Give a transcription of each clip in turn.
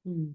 Mmh.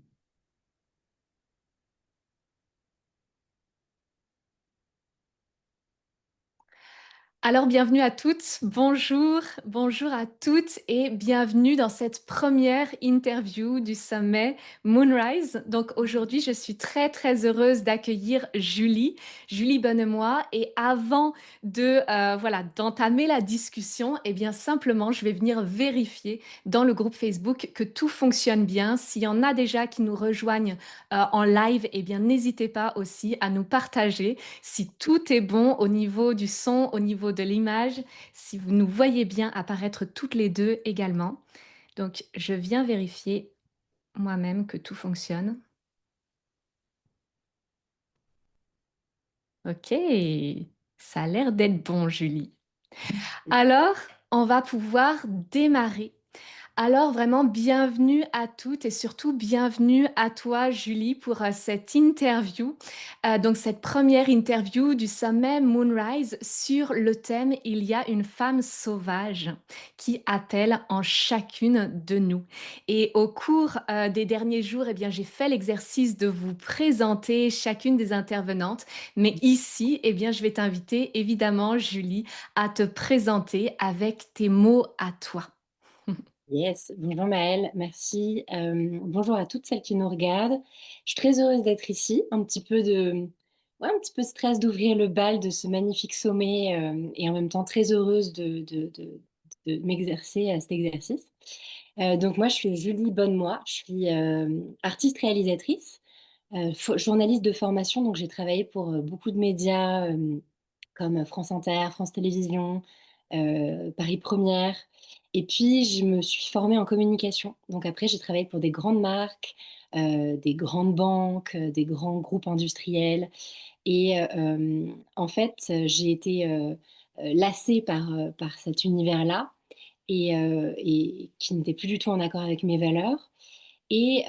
Alors bienvenue à toutes, bonjour, bonjour à toutes et bienvenue dans cette première interview du sommet Moonrise. Donc aujourd'hui, je suis très heureuse d'accueillir Julie, Julie Bonnemoy. Et avant de voilà d'entamer la discussion, eh bien simplement, je vais venir vérifier dans le groupe Facebook que tout fonctionne bien. S'il y en a déjà qui nous rejoignent en live, eh bien n'hésitez pas aussi à nous partager si tout est bon au niveau du son, au niveau de l'image, si vous nous voyez bien apparaître toutes les deux également. Donc, je viens vérifier moi-même que tout fonctionne. Ok, ça a l'air d'être bon, Julie. Alors, on va pouvoir démarrer. Alors vraiment, bienvenue à toutes et surtout bienvenue à toi, Julie, pour cette interview. Donc cette première interview du sommet Moonrise sur le thème «Il y a une femme sauvage qui appelle en chacune de nous». Et au cours des derniers jours, eh bien, j'ai fait l'exercice de vous présenter chacune des intervenantes. Mais ici, eh bien, je vais t'inviter évidemment, Julie, à te présenter avec tes mots à toi. Yes, bonjour Maëlle, merci. Bonjour à toutes celles qui nous regardent. Je suis très heureuse d'être ici, ouais, un petit peu stress d'ouvrir le bal de ce magnifique sommet et en même temps très heureuse de m'exercer à cet exercice. Donc moi, je suis Julie Bonnemoy, je suis artiste réalisatrice, journaliste de formation, donc j'ai travaillé pour beaucoup de médias comme France Inter, France Télévisions, Paris Première. Et puis, je me suis formée en communication. Donc après, j'ai travaillé pour des grandes marques, des grandes banques, des grands groupes industriels. Et en fait, j'ai été lassée par cet univers-là et qui n'était plus du tout en accord avec mes valeurs. Et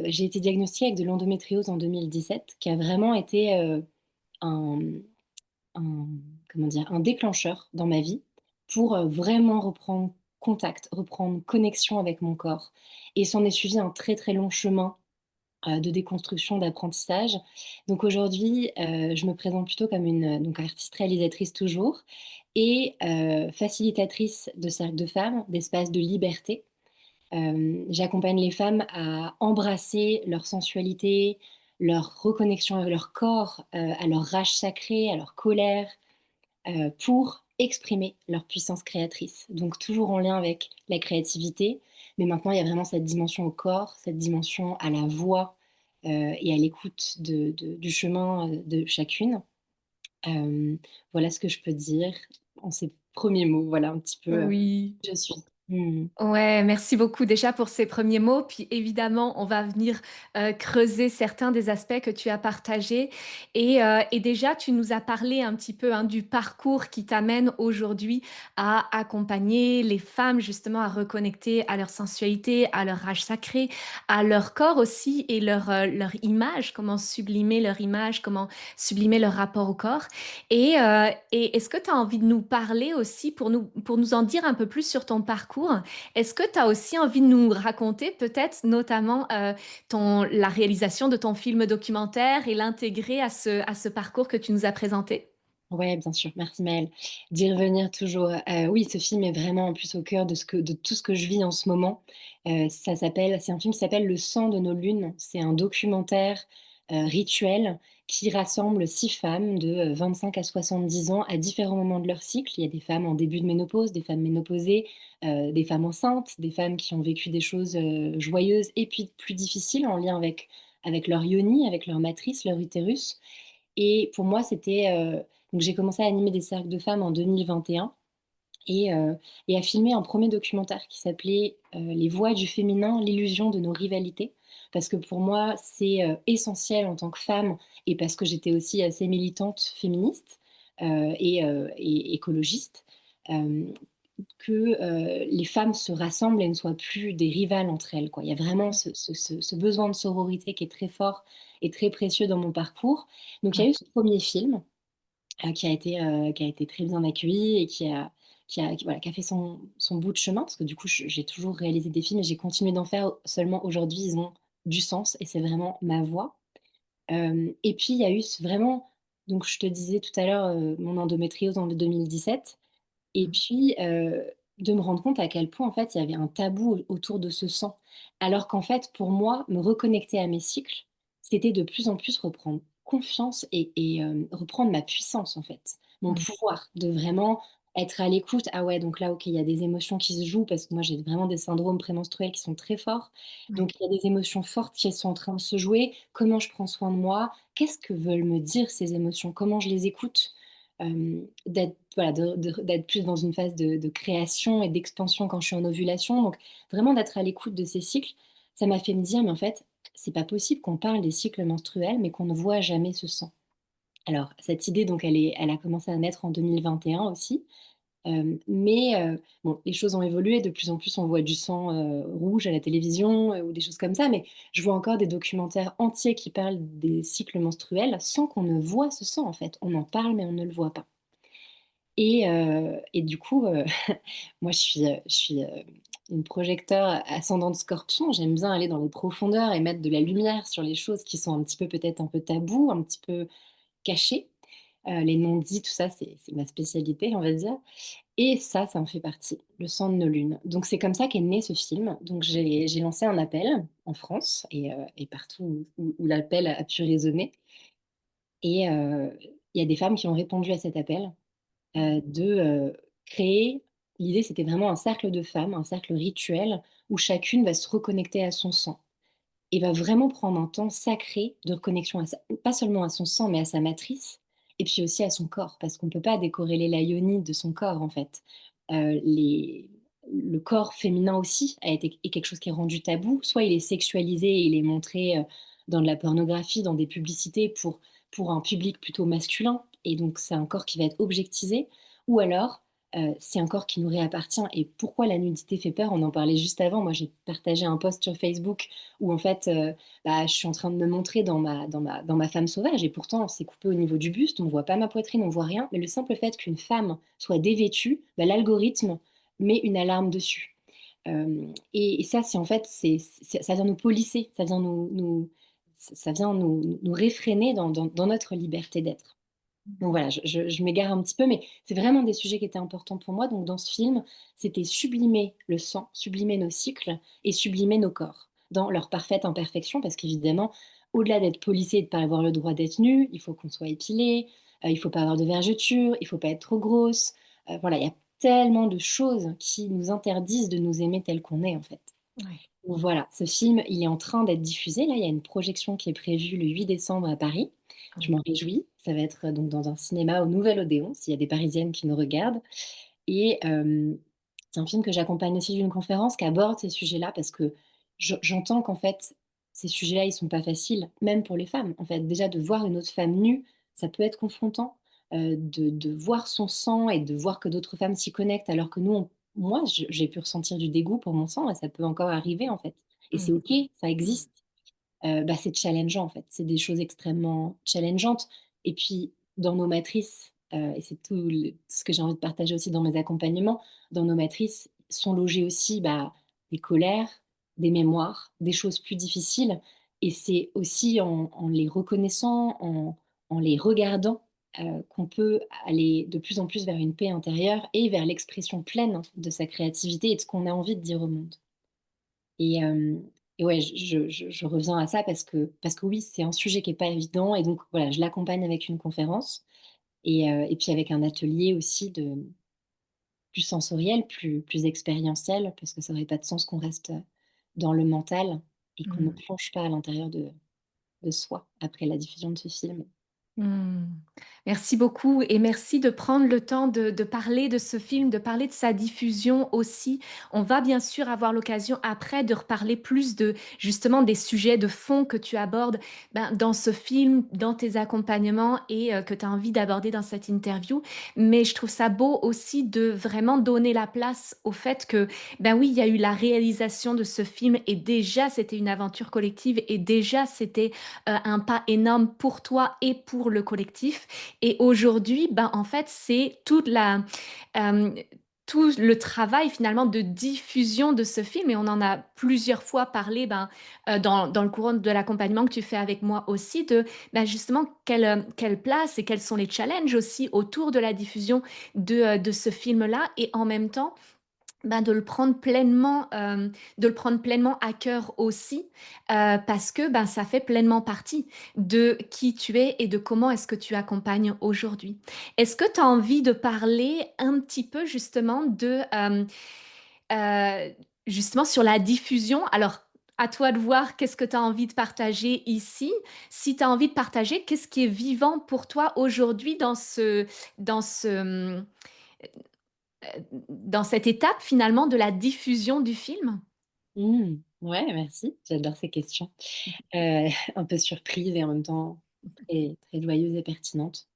j'ai été diagnostiquée avec de l'endométriose en 2017, qui a vraiment été un, un, comment dire, un déclencheur dans ma vie pour vraiment reprendre contact, reprendre connexion avec mon corps. Et s'en est suivi un très long chemin de déconstruction, d'apprentissage. Donc aujourd'hui, je me présente plutôt comme une donc artiste réalisatrice toujours et facilitatrice de cercles de femmes, d'espaces de liberté. J'accompagne les femmes à embrasser leur sensualité, leur reconnexion avec leur corps, à leur rage sacrée, à leur colère, pour exprimer leur puissance créatrice. Donc toujours en lien avec la créativité, mais maintenant il y a vraiment cette dimension au corps, cette dimension à la voix et à l'écoute du chemin de chacune. Euh, voilà ce que je peux dire en ces premiers mots. Voilà un petit peu Oui. qui je suis. Hmm. Ouais, merci beaucoup déjà pour ces premiers mots. Puis évidemment, on va venir creuser certains des aspects que tu as partagés. Et déjà, tu nous as parlé un petit peu hein, du parcours qui t'amène aujourd'hui à accompagner les femmes justement à reconnecter à leur sensualité, à leur rage sacrée, à leur corps aussi et leur image, comment sublimer leur image, comment sublimer leur rapport au corps. Et est-ce que tu as envie de nous parler aussi pour nous en dire un peu plus sur ton parcours? Est-ce que tu as aussi envie de nous raconter peut-être notamment la réalisation de ton film documentaire et l'intégrer à ce parcours que tu nous as présenté? Ouais, bien sûr, merci Maëlle. D'y revenir toujours. Oui, ce film est vraiment en plus au cœur de tout ce que je vis en ce moment. C'est un film qui s'appelle Le sang de nos lunes. C'est un documentaire rituel qui rassemble 6 femmes de 25 à 70 ans à différents moments de leur cycle. Il y a des femmes en début de ménopause, des femmes ménopausées, des femmes enceintes, des femmes qui ont vécu des choses joyeuses et puis plus difficiles en lien avec leur yoni, avec leur matrice, leur utérus. Et pour moi, donc j'ai commencé à animer des cercles de femmes en 2021 et à filmer un premier documentaire qui s'appelait Les voix du féminin, l'illusion de nos rivalités. Parce que pour moi, c'est essentiel en tant que femme et parce que j'étais aussi assez militante féministe et écologiste, euh, que les femmes se rassemblent et ne soient plus des rivales entre elles, quoi. Il y a vraiment ce besoin de sororité qui est très fort et très précieux dans mon parcours. Donc il y a eu ce premier film qui a été très bien accueilli et voilà, qui a fait son bout de chemin, parce que du coup, j'ai toujours réalisé des films et j'ai continué d'en faire. Seulement aujourd'hui, ils ont du sens et c'est vraiment ma voix. Et puis il y a eu ce vraiment donc je te disais tout à l'heure, mon endométriose en 2017 et Mmh. puis, de me rendre compte à quel point, en fait, il y avait un tabou autour de ce sang. Alors qu'en fait, pour moi, me reconnecter à mes cycles, c'était de plus en plus reprendre confiance et reprendre ma puissance, en fait. Mon Mmh. pouvoir de vraiment être à l'écoute. Ah ouais, donc là, OK, il y a des émotions qui se jouent parce que moi, j'ai vraiment des syndromes prémenstruels qui sont très forts. Ouais. Donc il y a des émotions fortes qui sont en train de se jouer. Comment je prends soin de moi? Qu'est-ce que veulent me dire ces émotions? Comment je les écoute? D'être voilà, d'être plus dans une phase de création et d'expansion quand je suis en ovulation, donc vraiment d'être à l'écoute de ces cycles, ça m'a fait me dire: «Mais en fait, c'est pas possible qu'on parle des cycles menstruels, mais qu'on ne voit jamais ce sang». Alors cette idée donc elle a commencé à naître en 2021 aussi, bon, les choses ont évolué, de plus en plus on voit du sang, rouge à la télévision, ou des choses comme ça, mais je vois encore des documentaires entiers qui parlent des cycles menstruels sans qu'on ne voit ce sang en fait. On en parle, mais on ne le voit pas. Et du coup, moi je suis une projecteur ascendante Scorpion. J'aime bien aller dans les profondeurs et mettre de la lumière sur les choses qui sont un petit peu peut-être un peu tabous, un petit peu cachées. Les non-dits, tout ça, c'est ma spécialité, on va dire et ça en fait partie, le sang de nos lunes. Donc c'est comme ça qu'est né ce film. Donc j'ai lancé un appel en France et partout où l'appel a pu résonner et il y a des femmes qui ont répondu à cet appel créer l'idée c'était vraiment un cercle de femmes, un cercle rituel où chacune va se reconnecter à son sang et va vraiment prendre un temps sacré de reconnexion à sa pas seulement à son sang, mais à sa matrice et puis aussi à son corps. Parce qu'on ne peut pas décorréler la yoni de son corps, en fait. Les Le corps féminin aussi est quelque chose qui est rendu tabou. Soit il est sexualisé et il est montré, dans de la pornographie, dans des publicités pour un public plutôt masculin et donc c'est un corps qui va être objectisé ou alors, c'est un corps qui nous réappartient et pourquoi la nudité fait peur? On en parlait juste avant. Moi, j'ai partagé un post sur Facebook où en fait, je suis en train de me montrer dans ma femme sauvage et pourtant c'est coupé au niveau du buste, on ne voit pas ma poitrine, on voit rien, mais le simple fait qu'une femme soit dévêtue, l'algorithme met une alarme dessus. Et ça, c'est en fait, ça vient nous polisser, ça vient ça vient nous réfréner dans notre liberté d'être. Donc voilà, je m'égare un petit peu, mais c'est vraiment des sujets qui étaient importants pour moi. Donc dans ce film, c'était sublimer le sang, sublimer nos cycles et sublimer nos corps dans leur parfaite imperfection, parce qu'évidemment, au-delà d'être policé et de ne pas avoir le droit d'être nu, il faut qu'on soit épilé, il faut pas avoir de vergeture, il faut pas être trop grosse. Voilà, il y a tellement de choses qui nous interdisent de nous aimer tel qu'on est en fait. Ouais. Donc voilà, ce film, il est en train d'être diffusé. Là, il y a une projection qui est prévue le 8 décembre à Paris. Je Ouais. m'en réjouis. Ça va être, donc dans un cinéma au Nouvel Odéon, s'il y a des Parisiennes qui nous regardent et c'est un film que j'accompagne aussi d'une conférence qui aborde ces sujets-là parce que j'entends qu'en fait, ces sujets-là, ils sont pas faciles, même pour les femmes. En fait, déjà de voir une autre femme nue, ça peut être confrontant, de voir son sang et de voir que d'autres femmes s'y connectent alors que nous, moi, j'ai pu ressentir du dégoût pour mon sang et ça peut encore arriver, en fait et c'est Mmh. OK, ça existe. C'est challengeant en fait. C'est des choses extrêmement challengeantes et puis dans nos matrices, et c'est ce que j'ai envie de partager aussi dans mes accompagnements, dans nos matrices sont logées aussi, des colères, des mémoires, des choses plus difficiles et c'est aussi en les reconnaissant, en les regardant, qu'on peut aller de plus en plus vers une paix intérieure et vers l'expression pleine de sa créativité et de ce qu'on a envie de dire au monde. Et et ouais, je reviens à ça parce que oui, c'est un sujet qui est pas évident et donc voilà, je l'accompagne avec une conférence et puis avec un atelier aussi de plus sensoriel, plus expérientiel, parce que ça aurait pas de sens qu'on reste, dans le mental et qu'on ne Mmh. plonge pas à l'intérieur de soi après la diffusion de ce film. Mmh. Merci beaucoup et merci de prendre le temps de parler de ce film, de parler de sa diffusion aussi. On va bien sûr avoir l'occasion après de reparler plus de justement des sujets de fond que tu abordes, dans ce film, dans tes accompagnements et que tu as envie d'aborder dans cette interview. Mais je trouve ça beau aussi de vraiment donner la place au fait que, oui, il y a eu la réalisation de ce film et déjà c'était une aventure collective et déjà c'était un pas énorme pour toi et pour le collectif. Et aujourd'hui, en fait, c'est toute la, hem, tout le travail finalement de diffusion de ce film et on en a plusieurs fois parlé, dans le courant de l'accompagnement que tu fais avec moi aussi de, justement quelle place et quels sont les challenges aussi autour de la diffusion de ce film-là et en même temps, de le prendre pleinement à cœur aussi, parce que, ça fait pleinement partie de qui tu es et de comment est-ce que tu accompagnes aujourd'hui. Est-ce que tu as envie de parler un petit peu justement justement sur la diffusion? Alors, à toi de voir qu'est-ce que tu as envie de partager ici. Si tu as envie de partager, qu'est-ce qui est vivant pour toi aujourd'hui dans ce, dans cette étape finalement de la diffusion du film? Mmh. Ouais, merci, j'adore ces questions. Heu, un peu surprise et en même temps très très joyeuse et pertinente.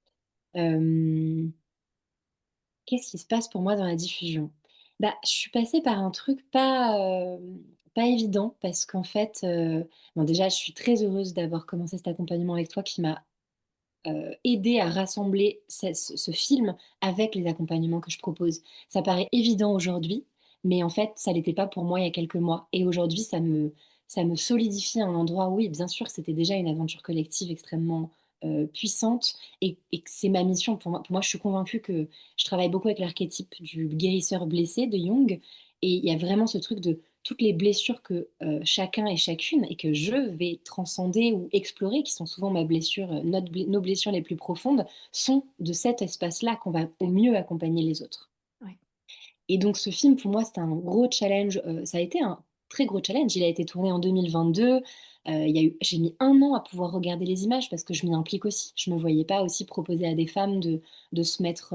Hem, Qu'est-ce qui se passe pour moi dans la diffusion? Bah, je suis passée par un truc pas évident parce qu'en fait, bon déjà je suis très heureuse d'avoir commencé cet accompagnement avec toi qui m'a aider à rassembler ce film avec les accompagnements que je propose. Ça paraît évident aujourd'hui, mais en fait, ça l'était pas pour moi il y a quelques mois et aujourd'hui, ça me solidifie à un endroit où oui, bien sûr, c'était déjà une aventure collective extrêmement, puissante et que c'est ma mission. Pour moi, je suis convaincue que je travaille beaucoup avec l'archétype du guérisseur blessé de Jung et il y a vraiment ce truc de toutes les blessures que, chacun et chacune et que je vais transcender ou explorer, qui sont souvent ma blessure, nos blessures les plus profondes, sont de cet espace-là qu'on va au mieux accompagner les autres. Ouais. Et donc ce film, pour moi, c'était un gros challenge, ça a été un très gros challenge. Il a été tourné en 2022, j'ai mis 1 an à pouvoir regarder les images parce que je m'y implique aussi. Je me voyais pas aussi proposer à des femmes de se mettre,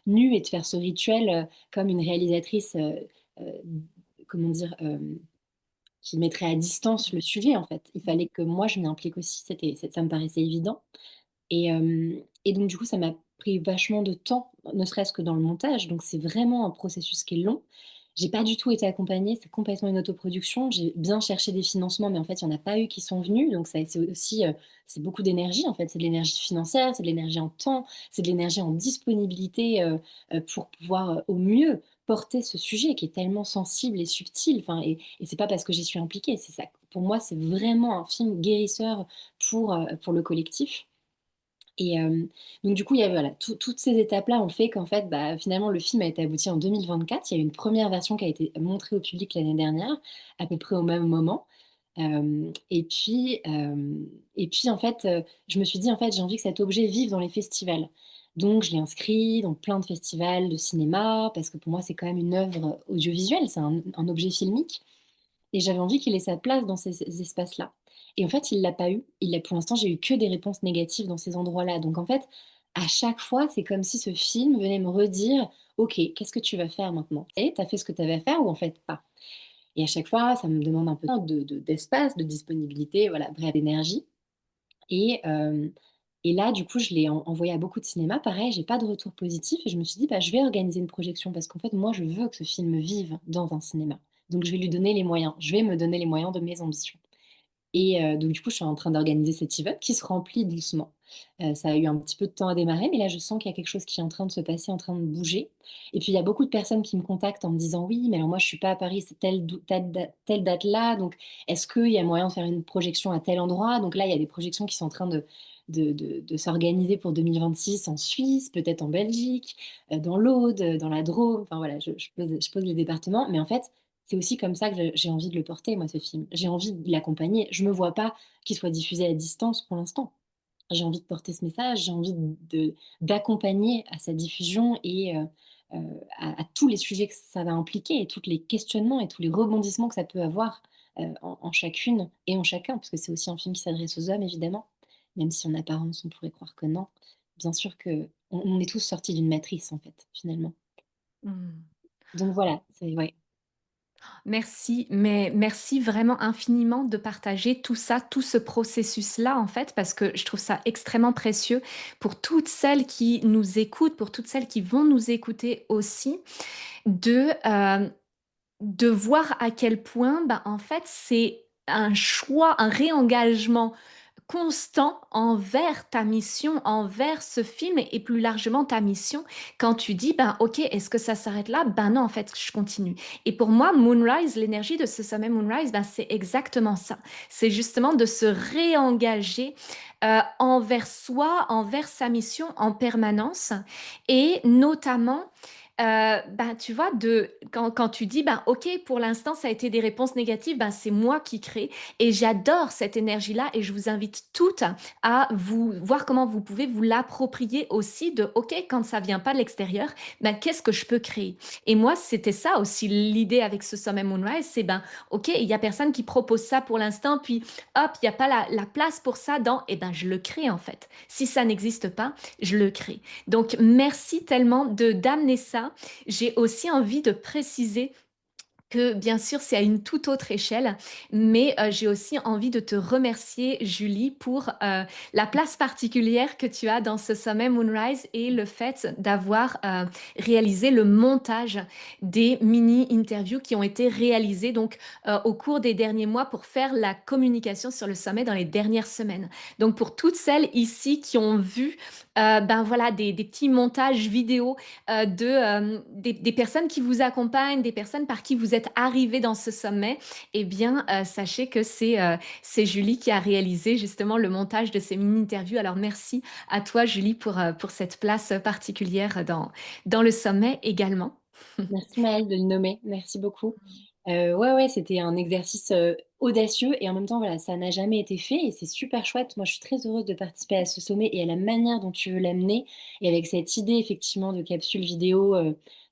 nues et de faire ce rituel, comme une réalisatrice, heu, comment dire? Qui mettrait à distance le sujet, en fait. Il Mmh. fallait que moi je m'y implique aussi, ça me paraissait évident et donc du coup, ça m'a pris vachement de temps, ne serait-ce que dans le montage, donc c'est vraiment un processus qui est long. J'ai pas du tout été accompagnée, c'est complètement une autoproduction. J'ai bien cherché des financements, mais en fait, il y en a pas eu qui sont venus, donc ça c'est aussi, c'est beaucoup d'énergie, en fait. C'est de l'énergie financière, c'est de l'énergie en temps, c'est de l'énergie en disponibilité, pour pouvoir, au mieux porter ce sujet qui est tellement sensible et subtil, enfin et c'est pas parce que j'y suis impliquée, c'est ça. Pour moi, c'est vraiment un film guérisseur pour le collectif et donc du coup, il y a voilà, toutes ces étapes-là ont fait qu'en fait, bah, finalement, le film a été abouti en 2024. Il y a eu une première version qui a été montrée au public l'année dernière, à peu près au même moment. Et puis en fait, je me suis dit: «En fait, j'ai envie que cet objet vive dans les festivals». Donc je l'ai inscrit dans plein de festivals de cinéma, parce que pour moi, c'est quand même une œuvre audiovisuelle, c'est un objet filmique. Et j'avais envie qu'il ait sa place dans ces espaces-là. Et en fait, il l'a pas eu. Pour l'instant, j'ai eu que des réponses négatives dans ces endroits-là. Donc en fait, à chaque fois, c'est comme si ce film venait me redire: «OK, qu'est-ce que tu vas faire maintenant? Et tu as fait ce que tu avais à faire ou en fait pas?» Et à chaque fois, ça me demande un peu d'espace, de disponibilité, voilà, bref, d'énergie. Et et là, du coup, je l'ai envoyé à beaucoup de cinémas. Pareil, j'ai pas de retour positif et je me suis dit: «Bah, je vais organiser une projection» parce qu'en fait, moi, je veux que ce film vive dans un cinéma. Donc je vais lui donner les moyens. Je vais me donner les moyens de mes ambitions. Et donc du coup, je suis en train d'organiser cet event qui se remplit doucement. Ça a eu un petit peu de temps à démarrer, mais là, je sens qu'il y a quelque chose qui est en train de se passer, en train de bouger. Et puis, il y a beaucoup de personnes qui me contactent en me disant: «Oui, mais alors moi, je suis pas à Paris, c'est telle date-là, donc est-ce qu'il y a moyen de faire une projection à tel endroit?» Donc là, il y a des projections qui sont en train de s'organiser pour 2026 en Suisse, peut-être en Belgique, dans l'Aude, dans la Drôme. Enfin voilà, je pose les départements, mais en fait, c'est aussi comme ça que j'ai envie de le porter, moi, ce film. J'ai envie de l'accompagner. Je me vois pas qu'il soit diffusé à distance pour l'instant. J'ai envie de porter ce message, j'ai envie d'accompagner à sa diffusion et à tous les sujets que ça va impliquer et tous les questionnements et tous les rebondissements que ça peut avoir, en chacune et en chacun. Parce que c'est aussi un film qui s'adresse aux hommes évidemment, même si en apparence on pourrait croire que non. Bien sûr qu'on est tous sortis d'une matrice en fait, finalement. Mmh. Donc voilà, c'est ouais. Merci, mais merci vraiment infiniment de partager tout ça, tout ce processus-là, en fait, parce que je trouve ça extrêmement précieux pour toutes celles qui nous écoutent, pour toutes celles qui vont nous écouter aussi, de, de voir à quel point, en fait, c'est un choix, un réengagement constant envers ta mission, envers ce film et plus largement ta mission. Quand tu dis: «Ben, OK, est-ce que ça s'arrête là?» «Ben non, en fait, je continue» et pour moi, Moonrise, l'énergie de ce sommet Moonrise, ben, c'est exactement ça. C'est justement de se réengager, envers soi, envers sa mission en permanence et notamment, ben, tu vois, quand tu dis: «Ben, OK, pour l'instant, ça a été des réponses négatives, ben, c'est moi qui crée» et j'adore cette énergie-là et je vous invite toutes à vous voir comment vous pouvez vous l'approprier aussi de: «OK, quand ça vient pas de l'extérieur, ben, qu'est-ce que je peux créer?» et moi, c'était ça aussi l'idée avec ce sommet Moonrise, c'est, ben, OK, il y a personne qui propose ça pour l'instant, puis hop, il y a pas la place pour ça dans et ben, je le crée, en fait. Si ça n'existe pas, je le crée. Donc merci tellement de d'amener ça. J'ai aussi envie de préciser que bien sûr, c'est à une toute autre échelle, mais j'ai aussi envie de te remercier Julie pour, la place particulière que tu as dans ce sommet Moonrise et le fait d'avoir, réalisé le montage des mini interviews qui ont été réalisées donc, au cours des derniers mois pour faire la communication sur le sommet dans les dernières semaines. Donc pour toutes celles ici qui ont vu, ben voilà des petits montages vidéo des personnes qui vous accompagnent, des personnes par qui vous êtes arrivés dans ce sommet, eh bien, sachez que c'est Julie qui a réalisé justement le montage de ces mini interviews. Alors merci à toi Julie pour cette place particulière dans le sommet également. Merci Maëlle de le nommer, merci beaucoup. Ouais, ouais, c'était un exercice, audacieux et en même temps, voilà, ça n'a jamais été fait et c'est super chouette. Moi, je suis très heureuse de participer à ce sommet et à la manière dont tu veux l'amener et avec cette idée effectivement de capsule vidéo,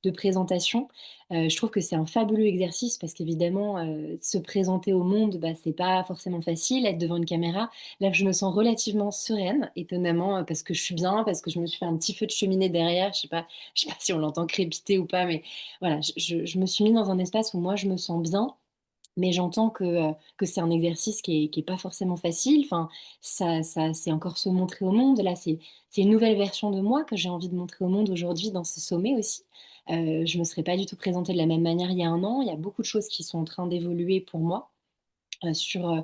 de présentation. Je trouve que c'est un fabuleux exercice parce qu'évidemment, se présenter au monde, bah, c'est pas forcément facile, être devant une caméra. Là, je me sens relativement sereine, étonnamment, parce que je suis bien, parce que je me suis fait un petit feu de cheminée derrière. Je sais pas si on l'entend crépiter ou pas, mais voilà, je me suis mis dans un espace où moi je me sens bien, mais j'entends que c'est un exercice qui est pas forcément facile. Enfin, ça c'est encore se montrer au monde. Là, c'est une nouvelle version de moi que j'ai envie de montrer au monde aujourd'hui dans ce sommet aussi. Je me serais pas du tout présentée de la même manière il y a un an. Il y a beaucoup de choses qui sont en train d'évoluer pour moi sur,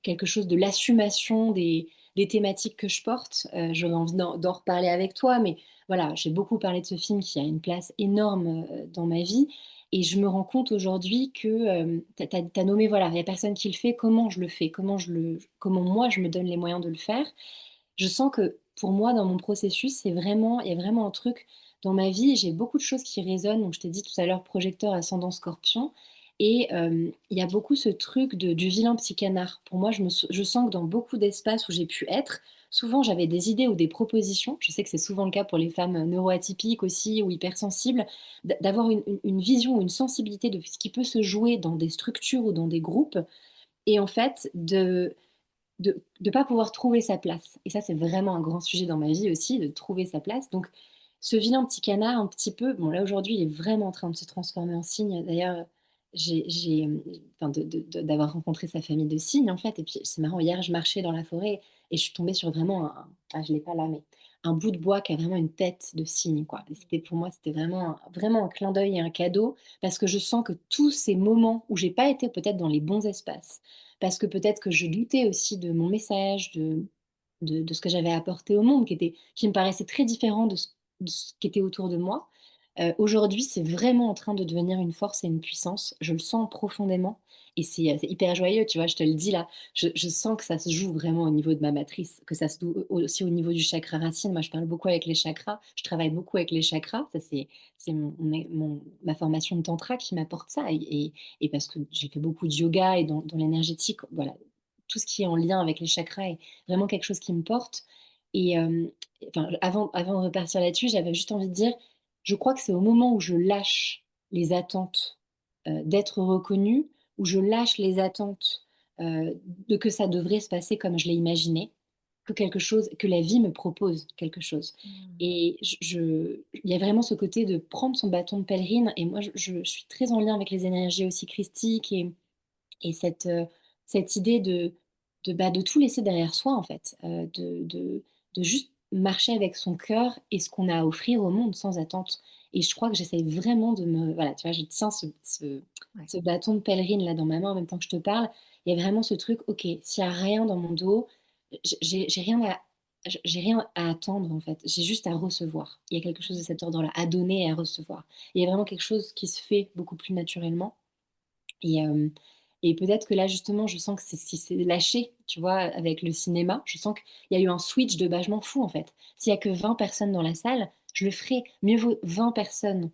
quelque chose de l'assumation des thématiques que je porte. J'aurais envie d'en reparler avec toi, mais voilà, j'ai beaucoup parlé de ce film qui a une place énorme, dans ma vie et je me rends compte aujourd'hui que, tu as nommé, voilà, il y a personne qui le fait, comment je le fais? Comment moi je me donne les moyens de le faire? Je sens que pour moi, dans mon processus, il y a vraiment un truc dans ma vie, j'ai beaucoup de choses qui résonnent. Donc je t'ai dit tout à l'heure projecteur ascendant Scorpion et il y a beaucoup ce truc de du vilain petit canard. Pour moi, je sens que dans beaucoup d'espaces où j'ai pu être, souvent j'avais des idées ou des propositions. Je sais que c'est souvent le cas pour les femmes, neuroatypiques aussi ou hypersensibles, d'avoir une vision ou une sensibilité de ce qui peut se jouer dans des structures ou dans des groupes et en fait de pas pouvoir trouver sa place et ça, c'est vraiment un grand sujet dans ma vie aussi, de trouver sa place. Donc ce vilain petit canard un petit peu, bon là aujourd'hui, il est vraiment en train de se transformer en cygne. D'ailleurs, enfin d'avoir rencontré sa famille de cygnes en fait et puis c'est marrant, hier je marchais dans la forêt et je suis tombée sur vraiment je l'ai pas là, mais un bout de bois qui a vraiment une tête de cygne quoi et c'était pour moi, c'était vraiment un clin d'œil et un cadeau parce que je sens que tous ces moments où j'ai pas été peut-être dans les bons espaces, parce que peut-être que je doutais aussi de mon message, de ce que j'avais apporté au monde qui me paraissait très différent de ce qui était autour de moi. Aujourd'hui, c'est vraiment en train de devenir une force et une puissance. Je le sens profondément et c'est hyper joyeux, tu vois? Je te le dis là, je sens que ça se joue vraiment au niveau de ma matrice, que ça se joue aussi au niveau du chakra racine. Moi, je parle beaucoup avec les chakras, je travaille beaucoup avec les chakras. Ça, c'est ma formation de tantra qui m'apporte ça et parce que j'ai fait beaucoup de yoga et dans l'énergétique, voilà, tout ce qui est en lien avec les chakras est vraiment quelque chose qui me porte et enfin, avant de repartir là-dessus, j'avais juste envie de dire, je crois que c'est au moment où je lâche les attentes, d'être reconnue, où je lâche les attentes, de que ça devrait se passer comme je l'ai imaginé, que la vie me propose quelque chose Mmh. et il y a vraiment ce côté de prendre son bâton de pèlerine et moi je suis très en lien avec les énergies aussi christiques et cette idée de tout laisser derrière soi en fait, de juste marcher avec son cœur et ce qu'on a à offrir au monde sans attente et je crois que j'essaye vraiment de me voilà, tu vois, je tiens Ouais. ce bâton de pèlerine là dans ma main en même temps que je te parle. Il y a vraiment ce truc: «OK, s'il y a rien dans mon dos, j'ai rien à j'ai rien à attendre, en fait. J'ai juste à recevoir. Il y a quelque chose de cet ordre-là, à donner et à recevoir. Il y a vraiment quelque chose qui se fait beaucoup plus naturellement et et peut-être que là, justement, je sens que c'est ce qui s'est lâché, tu vois? Avec le cinéma. Je sens qu'il y a eu un switch de: «Bah, je m'en fous, en fait. S'il y a que 20 personnes dans la salle, je le ferai. Mieux vaut 20 personnes,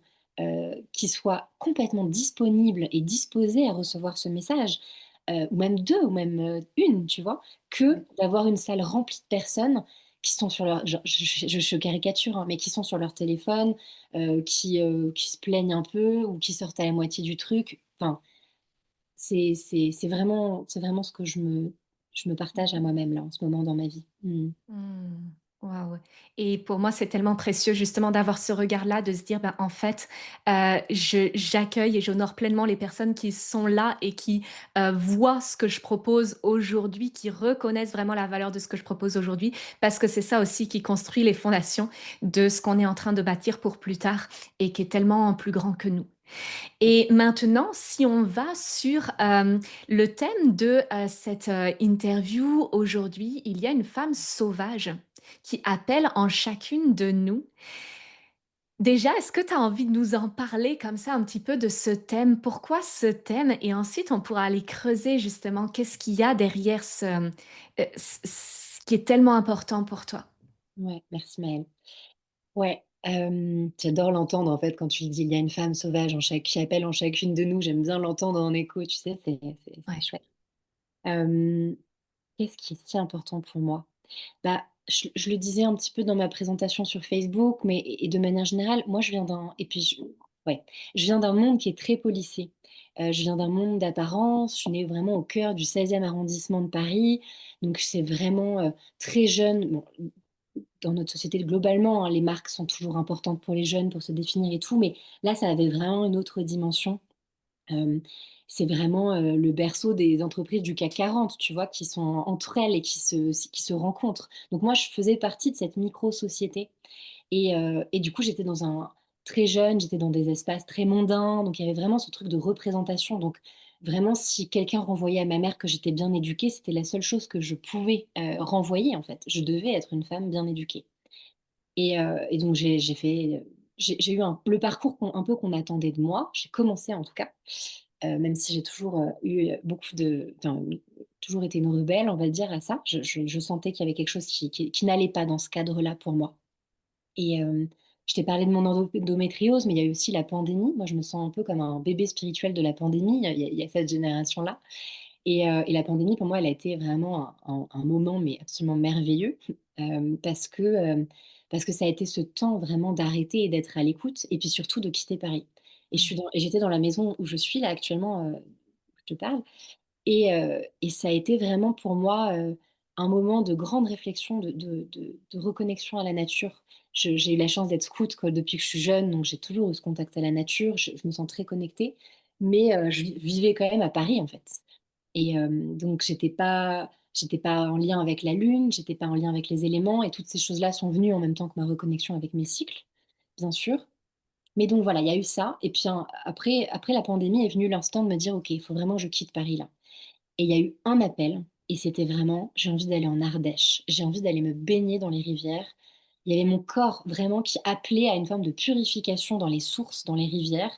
qui soient complètement disponibles et disposées à recevoir ce message, ou même 2 ou même, 1, tu vois? Que Ouais. d'avoir une salle remplie de personnes qui sont sur leur je caricature, hein, mais qui sont sur leur téléphone, qui se plaignent un peu ou qui sortent à la moitié du truc. Enfin, c'est vraiment ce que je me partage à moi-même, là, en ce moment dans ma vie. Mmh. Mmh. Waouh! Et pour moi, c'est tellement précieux justement d'avoir ce regard-là, de se dire: «Ben, en fait, je j'accueille et j'honore pleinement les personnes qui sont là et qui, voient ce que je propose aujourd'hui, qui reconnaissent vraiment la valeur de ce que je propose aujourd'hui». Parce que c'est ça aussi qui construit les fondations de ce qu'on est en train de bâtir pour plus tard et qui est tellement plus grand que nous. Et maintenant, si on va sur, le thème de, cette, interview aujourd'hui, il y a une femme sauvage qui appelle en chacune de nous. Déjà, est-ce que tu as envie de nous en parler comme ça un petit peu de ce thème? Pourquoi ce thème? Et ensuite on pourra aller creuser justement qu'est-ce qu'il y a derrière ce qui est tellement important pour toi? Ouais, merci Maëlle. Ouais, j'adore l'entendre, en fait, quand tu dis: «Il y a une femme sauvage en chaque qui appelle en chacune de nous». J'aime bien l'entendre en écho, tu sais, c'est Ouais. chouette. Qu'est-ce qui est si important pour moi? Bah, je le disais un petit peu dans ma présentation sur Facebook, mais et de manière générale, moi je viens d'un et puis ouais, je viens d'un monde qui est très policé. Je viens d'un monde d'apparence, je suis née vraiment au cœur du 16e arrondissement de Paris, donc c'est vraiment, très jeune. Bon, dans notre société globalement, hein, les marques sont toujours importantes pour les jeunes, pour se définir et tout, mais là, ça avait vraiment une autre dimension. Hem, c'est vraiment, le berceau des entreprises du CAC 40, tu vois? Qui sont entre elles et qui se rencontrent. Donc moi, je faisais partie de cette micro-société et du coup, j'étais dans un très jeune, j'étais dans des espaces très mondains, donc il y avait vraiment ce truc de représentation. Donc vraiment, si quelqu'un renvoyait à ma mère que j'étais bien éduquée, c'était la seule chose que je pouvais, renvoyer, en fait. Je devais être une femme bien éduquée et donc j'ai fait, j'ai eu le parcours qu'on attendait de moi. J'ai commencé en tout cas, même si j'ai toujours, eu, beaucoup de enfin, toujours été une rebelle, on va dire, à ça. Je sentais qu'il y avait quelque chose qui n'allait pas dans ce cadre-là pour moi et je t'ai parlé de mon endométriose, mais il y a eu aussi la pandémie. Moi, je me sens un peu comme un bébé spirituel de la pandémie. Il y a cette génération-là et la pandémie, pour moi, elle a été vraiment un moment, mais absolument merveilleux, parce que ça a été ce temps vraiment d'arrêter et d'être à l'écoute et puis surtout de quitter Paris Mmh. et j'étais dans la maison où je suis là actuellement, où je te parle et ça a été vraiment pour moi, un moment de grande réflexion, de reconnexion à la nature. J'ai eu la chance d'être scout quoi, depuis que je suis jeune, donc j'ai toujours eu ce contact à la nature. Je me sens très connectée, mais je vivais quand même à Paris, en fait et donc j'étais pas en lien avec la lune, j'étais pas en lien avec les éléments et toutes ces choses-là sont venues en même temps que ma reconnexion avec mes cycles, bien sûr. Mais donc voilà, il y a eu ça et puis après la pandémie est venu l'instant de me dire: «OK, il faut vraiment que je quitte Paris là». Et il y a eu un appel et c'était vraiment: «J'ai envie d'aller en Ardèche, j'ai envie d'aller me baigner dans les rivières». Il y avait mon corps vraiment qui appelait à une forme de purification dans les sources, dans les rivières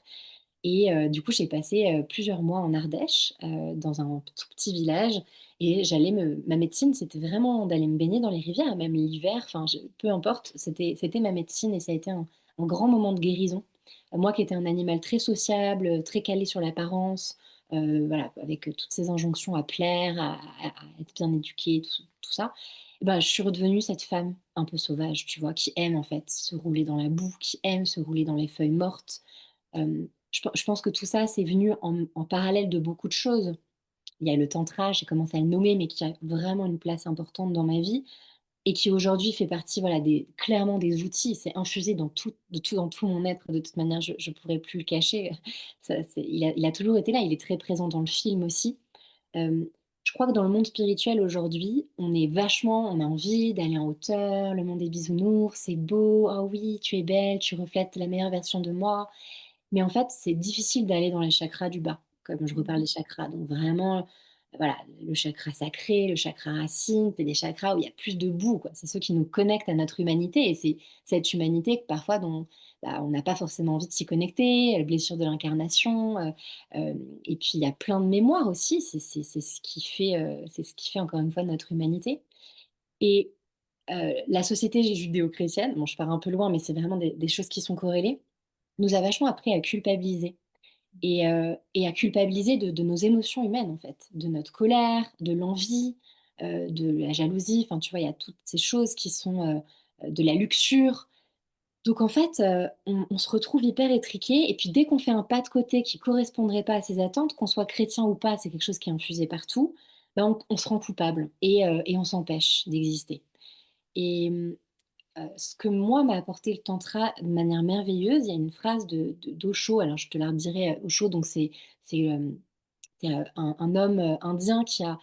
et du coup, j'ai passé, plusieurs mois en Ardèche, dans un tout petit village et j'allais me ma médecine, c'était vraiment d'aller me baigner dans les rivières, même l'hiver, enfin je peu importe, c'était ma médecine et ça a été un grand moment de guérison. Moi qui étais un animal très sociable, très calé sur l'apparence, voilà, avec, toutes ces injonctions à plaire, à être bien éduquée, tout ça, et bah, je suis redevenue cette femme un peu sauvage, tu vois? Qui aime en fait se rouler dans la boue, qui aime se rouler dans les feuilles mortes. Je pense que tout ça, c'est venu en parallèle de beaucoup de choses. Il y a le tantra, j'ai commencé à le nommer, mais qui a vraiment une place importante dans ma vie et qui aujourd'hui fait partie, voilà, des clairement des outils. C'est infusé dans tout mon être. De toute manière, je pourrais plus le cacher. Ça, il a toujours été là. Il est très présent dans le film aussi. Hem, je crois que dans le monde spirituel aujourd'hui, on a envie d'aller en hauteur, le monde des bisounours, c'est beau: «Ah oui, tu es belle, tu reflètes la meilleure version de moi». Mais en fait, c'est difficile d'aller dans les chakras du bas, comme je reparle des chakras. Donc vraiment, voilà, le chakra sacré, le chakra racine, c'est des chakras où il y a plus de boue, quoi. C'est ceux qui nous connectent à notre humanité et c'est cette humanité que parfois dont, bah, on n'a pas forcément envie de s'y connecter, la blessure de l'incarnation, et puis il y a plein de mémoires aussi, c'est ce qui fait, c'est ce qui fait encore une fois notre humanité et la société judéo-chrétienne, bon je pars un peu loin, mais c'est vraiment des choses qui sont corrélées, nous a vachement appris à culpabiliser et à culpabiliser de nos émotions humaines, en fait, de notre colère, de l'envie, de la jalousie, enfin, tu vois, il y a toutes ces choses qui sont, de la luxure. Donc en fait, on se retrouve hyper étriqué et puis dès qu'on fait un pas de côté qui correspondrait pas à ses attentes, qu'on soit chrétien ou pas, c'est quelque chose qui est infusé partout, ben, on se rend coupable et on s'empêche d'exister et ce que moi m'a apporté le tantra de manière merveilleuse, il y a une phrase de d'Osho, alors je te la redirai, Osho donc c'est un homme, indien qui a,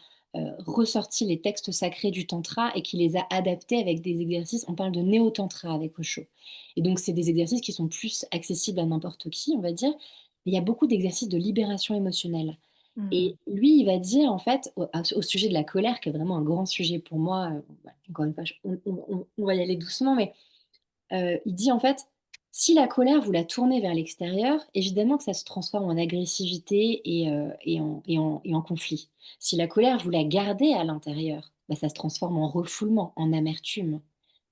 ressorti les textes sacrés du tantra et qui les a adaptés avec des exercices on parle de néo-tantra avec Osho et donc c'est des exercices qui sont plus accessibles à n'importe qui, on va dire. Mais il y a beaucoup d'exercices de libération émotionnelle Mmh. et lui, il va dire en fait au sujet de la colère qui est vraiment un grand sujet pour moi, voilà, encore une fois, je on va y aller doucement mais il dit en fait: «Si la colère, vous la tournez vers l'extérieur, évidemment que ça se transforme en agressivité et en conflit. Si la colère, vous la gardez à l'intérieur, bah, ça se transforme en refoulement, en amertume.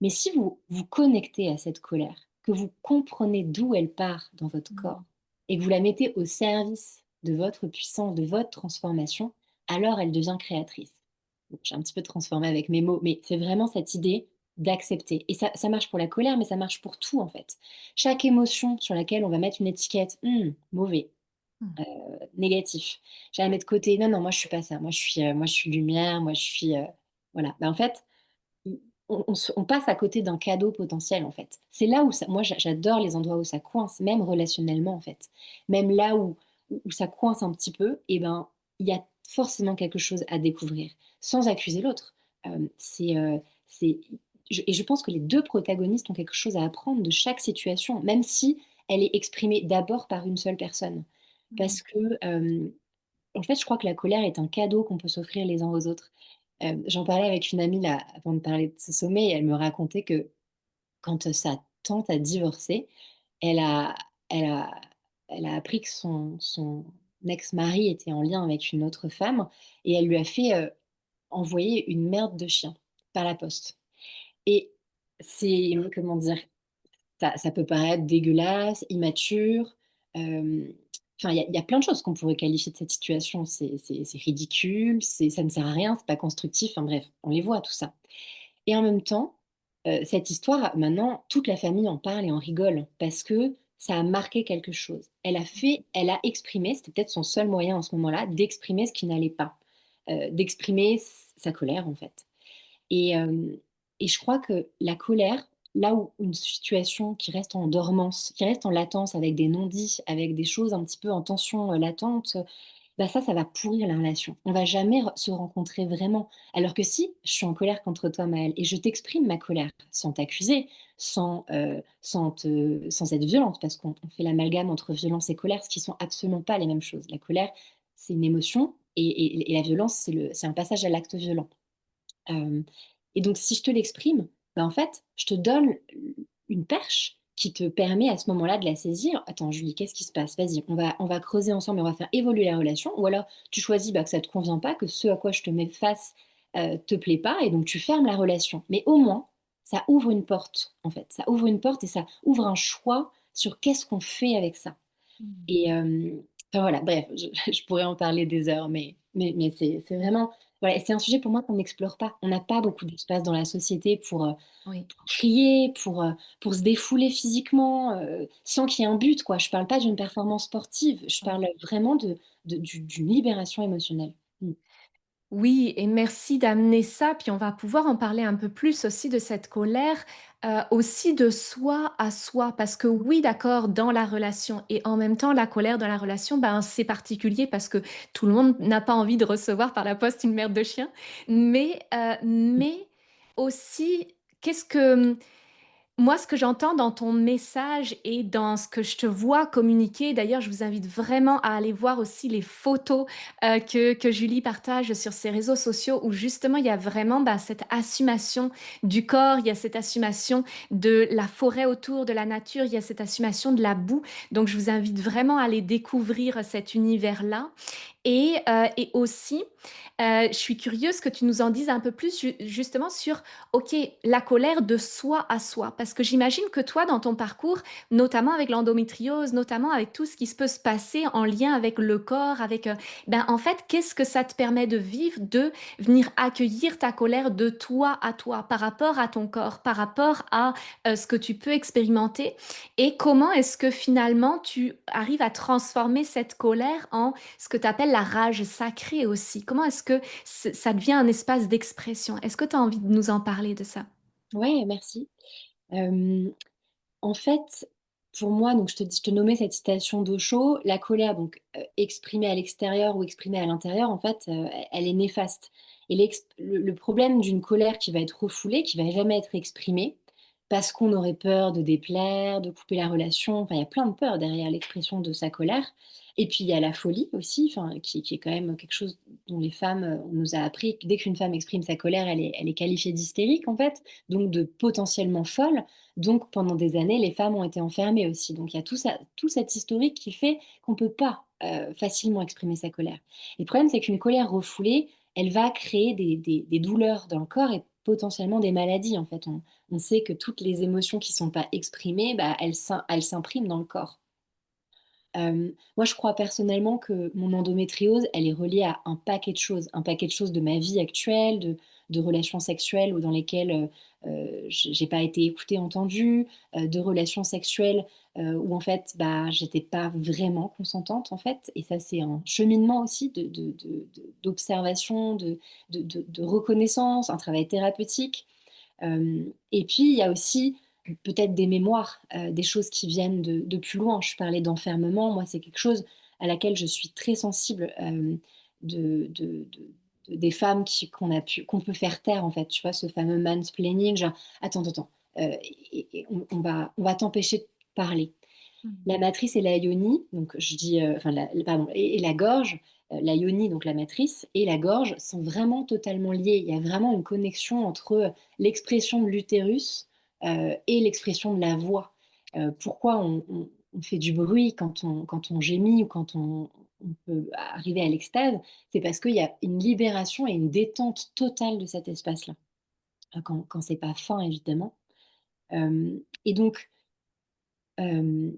Mais si vous vous connectez à cette colère, que vous comprenez d'où elle part dans votre Mmh. corps et que vous la mettez au service de votre puissance, de votre transformation, alors elle devient créatrice». Bon, j'ai un petit peu transformé avec mes mots, mais c'est vraiment cette idée d'accepter et ça marche pour la colère, mais ça marche pour tout, en fait. Chaque émotion sur laquelle on va mettre une étiquette: mauvais, Mmh. négatif. Je la mets de côté. Non, non, moi je suis pas ça. Moi je suis lumière, moi je suis, voilà. Bah, en fait, i on passe à côté d'un cadeau potentiel, en fait. C'est là où ça moi j'adore les endroits où ça coince, même relationnellement, en fait. Même là où ça coince un petit peu et ben, il y a forcément quelque chose à découvrir, sans accuser l'autre. C'est je pense que les 2 protagonistes ont quelque chose à apprendre de chaque situation, même si elle est exprimée d'abord par une seule personne. Mmh. Parce que, en fait, je crois que la colère est un cadeau qu'on peut s'offrir les uns aux autres. J'en parlais avec une amie là, avant de parler de ce sommet et elle me racontait que quand, sa tante a divorcé, elle a elle a elle a appris que son ex-mari était en lien avec une autre femme et elle lui a fait, envoyer une merde de chien par la poste et c'est, comment dire? Ça peut paraître dégueulasse, immature, hem, enfin il y a plein de choses qu'on pourrait qualifier de cette situation. C'est ridicule, ça ne sert à rien, c'est pas constructif, enfin bref, on les voit tout ça et en même temps, cette histoire, maintenant, toute la famille en parle et en rigole parce que ça a marqué quelque chose. Elle a exprimé, c'était peut-être son seul moyen en ce moment-là, d'exprimer ce qui n'allait pas, d'exprimer sa colère, en fait. Et hem et je crois que la colère, là où une situation qui reste en dormance, qui reste en latence avec des non-dits, avec des choses un petit peu en tension, latente, bah, ça va pourrir la relation. On va jamais se rencontrer vraiment. Alors que si je suis en colère contre toi, Maëlle, et je t'exprime ma colère sans t'accuser, sans être violente, parce qu'on fait l'amalgame entre violence et colère, ce qui sont absolument pas les mêmes choses. La colère, c'est une émotion et la violence, c'est un passage à l'acte violent. Hem et donc si je te l'exprime, bah, en fait, je te donne une perche qui te permet à ce moment-là de la saisir. «Attends Julie, qu'est-ce qui se passe? Vas-y, on va creuser ensemble et on va faire évoluer la relation» ou alors tu choisis, bah, que ça te convient pas, que ce à quoi je te mets face, te plaît pas et donc tu fermes la relation. Mais au moins, ça ouvre une porte, en fait. Ça ouvre une porte et ça ouvre un choix sur qu'est-ce qu'on fait avec ça. Mmh. Et enfin voilà, bref, je je pourrais en parler des heures, mais c'est vraiment voilà et c'est un sujet pour moi qu'on n'explore pas. On n'a pas beaucoup d'espace dans la société Oui. pour crier, pour se défouler physiquement, sans qu'il y ait un but, quoi. Je parle pas d'une performance sportive, je Oui. parle vraiment d'une libération émotionnelle. Mmh. Oui et merci d'amener ça, puis on va pouvoir en parler un peu plus aussi de cette colère, aussi de soi à soi. Parce que oui, d'accord, dans la relation et en même temps la colère dans la relation, ben, c'est particulier parce que tout le monde n'a pas envie de recevoir par la poste une merde de chien. Mais aussi, qu'est-ce que, Moi, ce que j'entends dans ton message et dans ce que je te vois communiquer, d'ailleurs, je vous invite vraiment à aller voir aussi les photos, que Julie partage sur ses réseaux sociaux où justement il y a vraiment, bah, cette assumation du corps, il y a cette assumation de la forêt autour, de la nature, il y a cette assumation de la boue. Donc je vous invite vraiment à aller découvrir cet univers-là et aussi, je suis curieuse que tu nous en dises un peu plus justement sur, OK, la colère de soi à soi. Parce que j'imagine que toi, dans ton parcours, notamment avec l'endométriose, notamment avec tout ce qui se peut se passer en lien avec le corps, avec, ben, en fait, qu'est-ce que ça te permet de vivre, de venir accueillir ta colère de toi à toi, par rapport à ton corps, par rapport à, ce que tu peux expérimenter et comment est-ce que finalement tu arrives à transformer cette colère en ce que tu appelles la rage sacrée aussi? Comment est-ce que ça devient un espace d'expression? Est-ce que tu as envie de nous en parler de ça? Ouais, merci. Hem, En fait, pour moi, donc je te nommais cette citation d'Osho, la colère donc, exprimée à l'extérieur ou exprimée à l'intérieur, en fait, elle est néfaste et le problème d'une colère qui va être refoulée, qui va jamais être exprimée, parce qu'on aurait peur de déplaire, de couper la relation, enfin, il y a plein de peurs derrière l'expression de sa colère et puis il y a la folie aussi, enfin, qui est quand même quelque chose dont les femmes, on nous a appris que dès qu'une femme exprime sa colère, elle est qualifiée d'hystérique, en fait, donc de potentiellement folle. Donc pendant des années, les femmes ont été enfermées aussi. Donc il y a tout cet historique qui fait qu'on ne peut pas, facilement exprimer sa colère. Et le problème, c'est qu'une colère refoulée, elle va créer des douleurs dans le corps et potentiellement des maladies, en fait. On sait que toutes les émotions qui ne sont pas exprimées, bah, elles s'impriment dans le corps. Moi, je crois personnellement que mon endométriose, elle est reliée à un paquet de choses de ma vie actuelle, de relations sexuelles ou dans lesquelles, j'ai pas été écoutée, entendue, de relations sexuelles, où en fait, bah, j'étais pas vraiment consentante, en fait et ça, c'est un cheminement aussi d'observation, de reconnaissance, un travail thérapeutique. Et puis il y a aussi peut-être des mémoires, des choses qui viennent de plus loin. Je parlais d'enfermement, moi c'est quelque chose à laquelle je suis très sensible, des femmes qu'on peut faire taire en fait, tu vois? Ce fameux mansplaining genre: «Attends, attends, et on va t'empêcher de parler». Mmh. La matrice et la yoni, donc je dis, enfin pardon et la gorge, la yoni, donc la matrice et la gorge sont vraiment totalement liées. Il y a vraiment une connexion entre, l'expression de l'utérus, et l'expression de la voix. Pourquoi on fait du bruit quand on gémit ou quand on peut arriver à l'extase? C'est parce qu'il y a une libération et une détente totale de cet espace-là. Quand c'est pas fin évidemment. Et donc, hem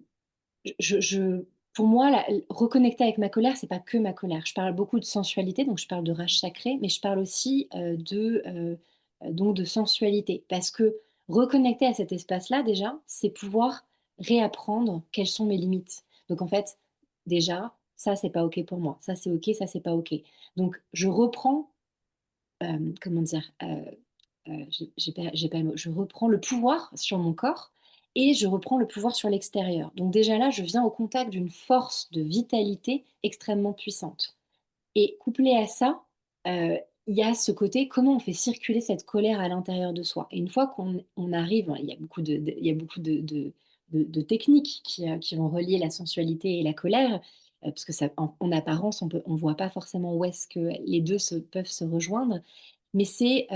je pour moi, reconnecter avec ma colère, c'est pas que ma colère. Je parle beaucoup de sensualité, donc je parle de rage sacrée, mais je parle aussi, donc de sensualité. Parce que reconnecter à cet espace-là, déjà, c'est pouvoir réapprendre quelles sont mes limites. Donc en fait, déjà, ça, c'est pas OK pour moi. Ça, c'est OK, ça, c'est pas OK. Donc je reprends, comment dire? J'ai pas le mot. Je reprends le pouvoir sur mon corps et je reprends le pouvoir sur l'extérieur. Donc déjà là, je viens au contact d'une force de vitalité extrêmement puissante et couplé à ça, heu, il y a ce côté, comment on fait circuler cette colère à l'intérieur de soi? Et une fois qu'on arrive, il y a beaucoup il y a beaucoup de techniques qui vont relier la sensualité et la colère, parce que ça en apparence, on voit pas forcément où est-ce que les 2 peuvent se rejoindre. Mais c'est,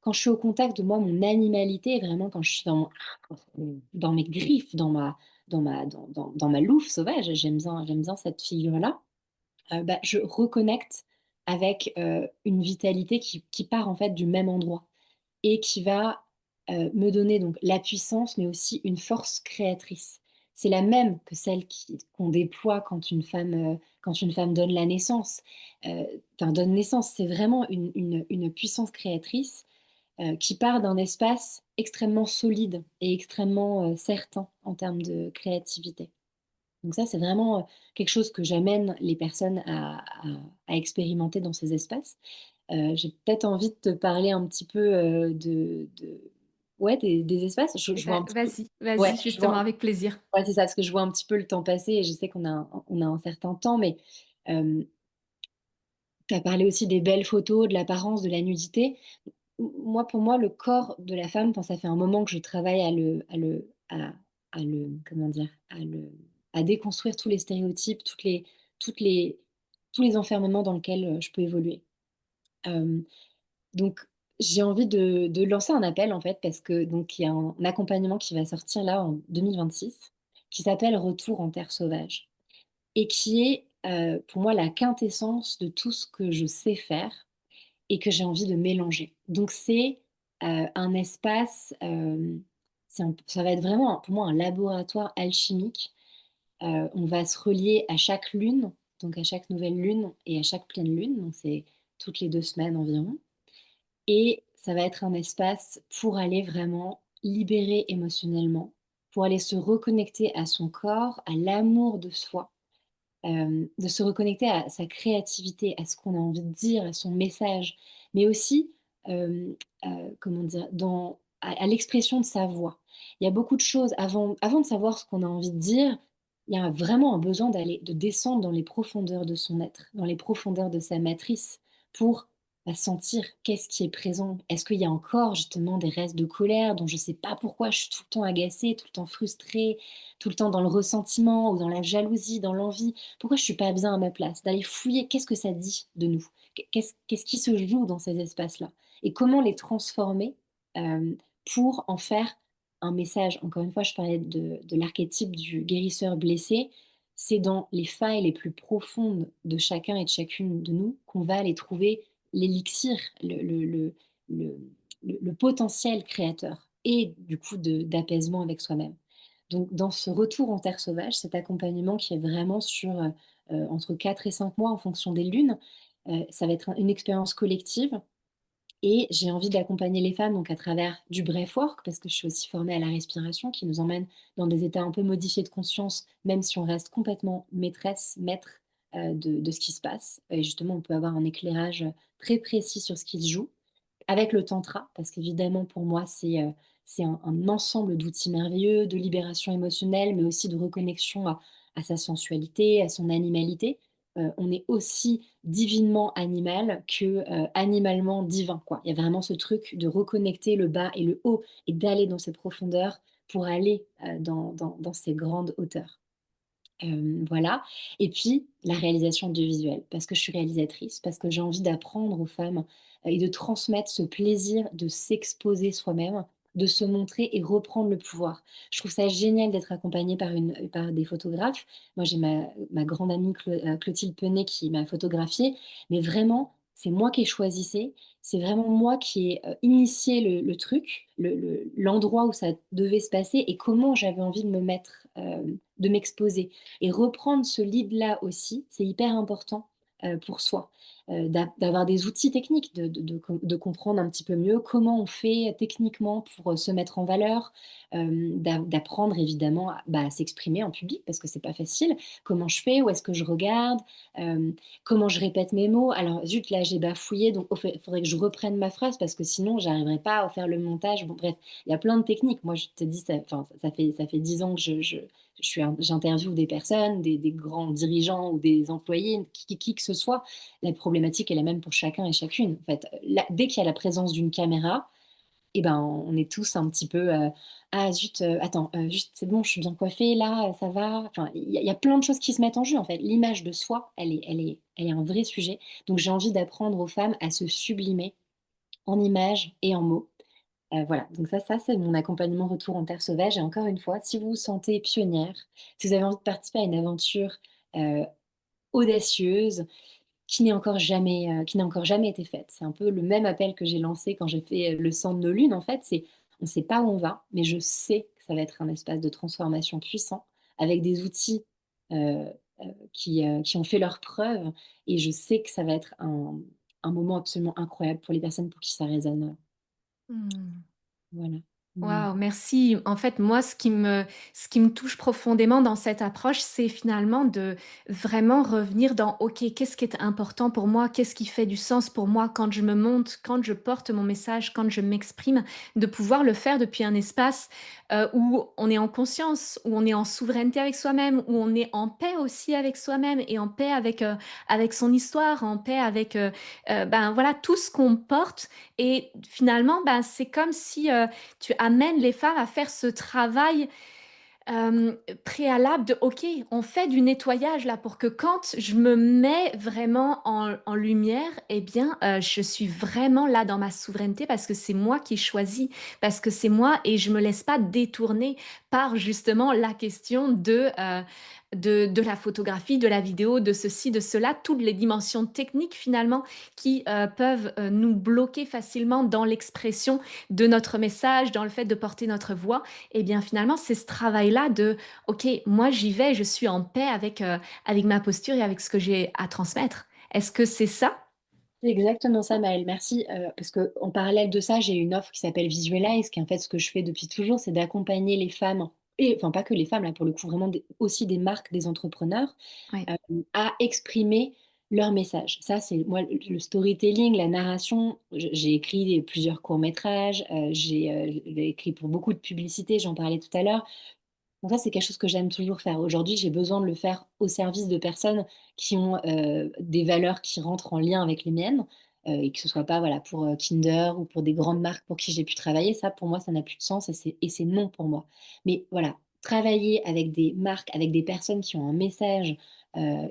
quand je suis au contact de moi, mon animalité, vraiment quand je suis dans mes griffes, dans ma louve sauvage, j'aime bien cette figure-là, bah, je reconnecte avec, une vitalité qui part en fait du même endroit et qui va, me donner donc la puissance, mais aussi une force créatrice. C'est la même que celle qu'on déploie quand une femme donne la naissance, enfin donne naissance. C'est vraiment une puissance créatrice, qui part d'un espace extrêmement solide et extrêmement, certain en termes de créativité. Donc ça, c'est vraiment, quelque chose que j'amène les personnes à expérimenter dans ces espaces. J'ai peut-être envie de te parler un petit peu, de ouais, des espaces. Eh Je vois bah, un petit peu vas-y, ouais, vas-y, je justement, vois avec plaisir. ouais, c'est ça, parce que je vois un petit peu le temps passer et je sais qu'on a un certain temps, mais tu as parlé aussi des belles photos, de l'apparence, de la nudité. moi, pour moi, le corps de la femme, enfin, ça fait un moment que je travaille à le comment dire? À déconstruire tous les stéréotypes, toutes les tous les enfermements dans lesquels, je peux évoluer. Hem, donc j'ai envie de lancer un appel, en fait, parce que donc il y a un accompagnement qui va sortir là en 2026, qui s'appelle «Retour en terre sauvage» et qui est, pour moi, la quintessence de tout ce que je sais faire et que j'ai envie de mélanger. Donc c'est, un espace, ça va être vraiment pour moi un laboratoire alchimique. On va se relier à chaque lune, donc à chaque nouvelle lune et à chaque pleine lune, donc c'est toutes les 2 semaines environ et ça va être un espace pour aller vraiment libérer émotionnellement, pour aller se reconnecter à son corps, à l'amour de soi, de se reconnecter à sa créativité, à ce qu'on a envie de dire, à son message, mais aussi, hem, comment dire? À l'expression de sa voix. Il y a beaucoup de choses avant de savoir ce qu'on a envie de dire, il y a vraiment un besoin de descendre dans les profondeurs de son être, dans les profondeurs de sa matrice pour, sentir qu'est-ce qui est présent. Est-ce qu'il y a encore justement des restes de colère dont je ne sais pas pourquoi je suis tout le temps agacée, tout le temps frustrée, tout le temps dans le ressentiment ou dans la jalousie, dans l'envie? Pourquoi je suis pas bien à ma place? D'aller fouiller, qu'est-ce que ça dit de nous? Qu'est-ce qui se joue dans ces espaces-là? Et comment les transformer, hem, pour en faire un message? Encore une fois, je parlais de l'archétype du guérisseur blessé. C'est dans les failles les plus profondes de chacun et de chacune de nous qu'on va aller trouver l'élixir, le le potentiel créateur et du coup d'apaisement avec soi-même. Donc dans ce retour en terre sauvage, cet accompagnement qui est vraiment sur, entre 4 et 5 mois en fonction des lunes, ça va être une expérience collective et j'ai envie d'accompagner les femmes donc à travers du breathwork parce que je suis aussi formée à la respiration qui nous emmène dans des états un peu modifiés de conscience, même si on reste complètement maître, de ce qui se passe et justement on peut avoir un éclairage, très précis sur ce qui se joue. Avec le tantra, parce qu'évidemment pour moi c'est un ensemble d'outils merveilleux, de libération émotionnelle, mais aussi de reconnexion à sa sensualité, à son animalité. On est aussi divinement animal que, animalement divin, quoi. Il y a vraiment ce truc de reconnecter le bas et le haut et d'aller dans ces profondeurs pour aller, dans ces grandes hauteurs. Voilà et puis la réalisation audiovisuelle, parce que je suis réalisatrice, parce que j'ai envie d'apprendre aux femmes, et de transmettre ce plaisir de s'exposer soi-même, de se montrer et reprendre le pouvoir. Je trouve ça génial d'être accompagnée par des photographes. Moi, j'ai ma grande amie Clotilde Penet qui m'a photographiée, mais vraiment, c'est moi qui ai choisi, c'est vraiment moi qui ai, initié le truc, l'endroit où ça devait se passer et comment j'avais envie de me mettre, de m'exposer. Et reprendre ce lead-là aussi, c'est hyper important, pour soi. D'avoir des outils techniques, de comprendre un petit peu mieux comment on fait techniquement pour, se mettre en valeur, d'apprendre évidemment à s'exprimer en public parce que c'est pas facile. Comment je fais? Où est-ce que je regarde? Hem, Comment je répète mes mots? Alors zut, là j'ai bafouillé donc il faudrait que je reprenne ma phrase parce que sinon j'arriverai pas à faire le montage. Bon bref, il y a plein de techniques. Moi je te dis ça enfin ça fait 10 ans que j'interviewe des personnes, des grands dirigeants ou des employés, qui que ce soit. La problématique est la même pour chacun et chacune. En fait, dès qu'il y a la présence d'une caméra, et ben, on est tous un petit peu, «Ah zut, attends, juste c'est bon, je suis bien coiffée là, ça va?» Enfin, il y a plein de choses qui se mettent en jeu, en fait. L'image de soi, elle est un vrai sujet. Donc j'ai envie d'apprendre aux femmes à se sublimer en images et en mots. Voilà, donc ça c'est mon accompagnement retour en terre sauvage et encore une fois, si vous vous sentez pionnière, si vous avez envie de participer à une aventure, heu, audacieuse, qui n'a encore jamais été faite. C'est un peu le même appel que j'ai lancé quand j'ai fait, le sang de nos lunes en fait, c'est on ne sait pas où on va, mais je sais que ça va être un espace de transformation puissant avec des outils, heu qui ont fait leurs preuves et je sais que ça va être un moment absolument incroyable pour les personnes pour qui ça résonne, Mmh. voilà. Mmh. Waouh, merci. En fait, moi, ce qui me touche profondément dans cette approche, c'est finalement de vraiment revenir dans: «OK, qu'est-ce qui est important pour moi? Qu'est-ce qui fait du sens pour moi quand je me montre, quand je porte mon message, quand je m'exprime?» De pouvoir le faire depuis un espace, où on est en conscience, où on est en souveraineté avec soi-même, où on est en paix aussi avec soi-même et en paix avec son histoire, en paix avec, ben, voilà, tout ce qu'on porte et finalement, ben, c'est comme si, tu amènes les femmes à faire ce travail, préalable de: «OK, on fait du nettoyage là pour que quand je me mets vraiment en lumière et bien, je suis vraiment là dans ma souveraineté parce que c'est moi qui choisis, parce que c'est moi et je me laisse pas détourner par justement la question de la photographie, de la vidéo, de ceci, de cela», toutes les dimensions techniques finalement qui, peuvent, nous bloquer facilement dans l'expression de notre message, dans le fait de porter notre voix et bien, finalement, c'est ce travail-là de: «OK, moi j'y vais, je suis en paix avec ma posture et avec ce que j'ai à transmettre». Est-ce que c'est ça? C'est exactement ça, Maëlle, merci, parce qu'en parallèle de ça, j'ai une offre qui s'appelle Visualize, qui en fait, ce que je fais depuis toujours, c'est d'accompagner les femmes et enfin pas que les femmes là, pour le coup, vraiment des aussi des marques, des entrepreneurs, Oui. à exprimer leur message. Ça, c'est moi le storytelling, la narration, j'ai écrit plusieurs courts métrages, j'ai écrit pour beaucoup de publicités, j'en parlais tout à l'heure. Donc ça, c'est quelque chose que j'aime toujours faire. Aujourd'hui, j'ai besoin de le faire au service de personnes qui ont, des valeurs qui rentrent en lien avec les miennes, et que ce soit pas, voilà, pour, Kinder ou pour des grandes marques pour qui j'ai pu travailler. Ça, pour moi, ça n'a plus de sens et c'est non pour moi. Mais voilà, travailler avec des marques, avec des personnes qui ont un message,